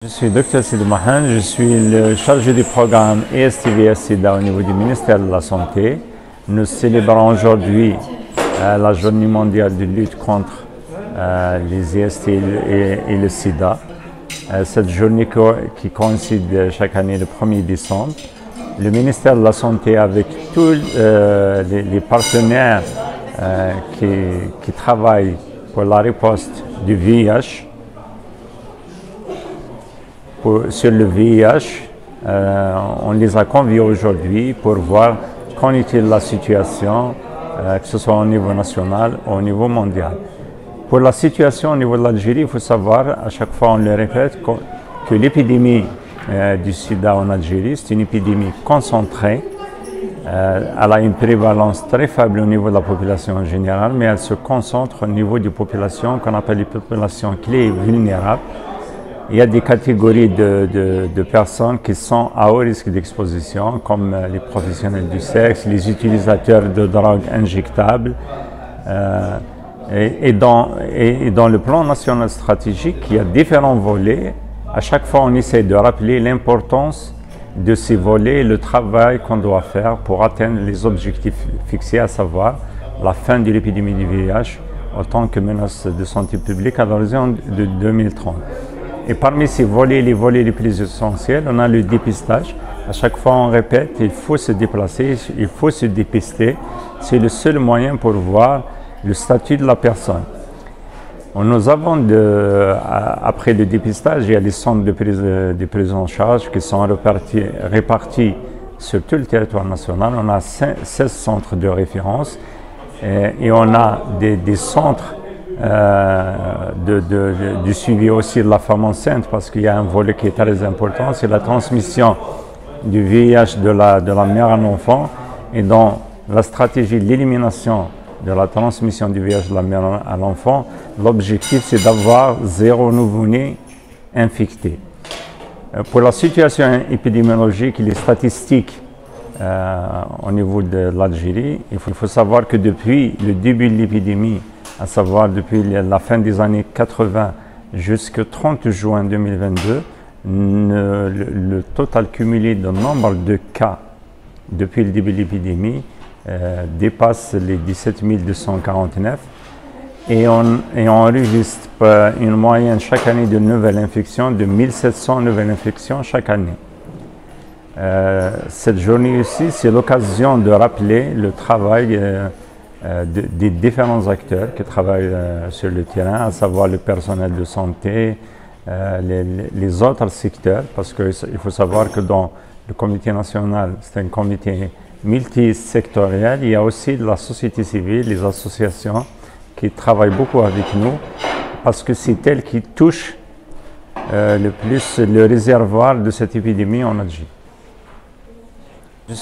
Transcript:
Je suis Dr Sidi Mahan, je suis le chargé du programme ESTVS-SIDA au niveau du ministère de la Santé. Nous célébrons aujourd'hui la journée mondiale de lutte contre les IST et le SIDA. Cette journée qui coïncide chaque année le 1er décembre. Le ministère de la Santé, avec tous les partenaires qui travaillent pour la riposte du VIH, sur le VIH, on les a conviés aujourd'hui pour voir qu'en est-il la situation, que ce soit au niveau national ou au niveau mondial. Pour la situation au niveau de l'Algérie, il faut savoir, à chaque fois on le répète, que l'épidémie du sida en Algérie, c'est une épidémie concentrée. Elle a une prévalence très faible au niveau de la population en général, mais elle se concentre au niveau des populations qu'on appelle les populations clés et vulnérables. Il y a des catégories de personnes qui sont à haut risque d'exposition, comme les professionnels du sexe, les utilisateurs de drogues injectables. Et dans le plan national stratégique, il y a différents volets. À chaque fois, on essaie de rappeler l'importance de ces volets et le travail qu'on doit faire pour atteindre les objectifs fixés, à savoir la fin de l'épidémie du VIH en tant que menace de santé publique à l'horizon de 2030. Et parmi ces volets, les volets les plus essentiels, on a le dépistage. À chaque fois, on répète, il faut se déplacer, il faut se dépister. C'est le seul moyen pour voir le statut de la personne. Nous avons, après le dépistage, il y a les centres de prise en charge qui sont répartis sur tout le territoire national. On a 16 centres de référence et on a des centres du suivi aussi de la femme enceinte, parce qu'il y a un volet qui est très important, c'est la transmission du VIH de la mère à l'enfant. Et dans la stratégie de l'élimination de la transmission du VIH de la mère à l'enfant, l'objectif c'est d'avoir 0 nouveau-né infecté. Pour la situation épidémiologique et les statistiques au niveau de l'Algérie, il faut savoir que depuis le début de l'épidémie, à savoir depuis la fin des années 80 jusqu'au 30 juin 2022, le total cumulé de nombre de cas depuis le début de l'épidémie dépasse les 17 249 et on enregistre une moyenne chaque année de nouvelles infections, de 1700 nouvelles infections chaque année. Cette journée ici, c'est l'occasion de rappeler le travail des différents acteurs qui travaillent sur le terrain, à savoir le personnel de santé, les autres secteurs, parce qu'il faut savoir que dans le comité national, c'est un comité multisectoriel, il y a aussi de la société civile, les associations qui travaillent beaucoup avec nous, parce que c'est elles qui touchent le plus le réservoir de cette épidémie en Algérie.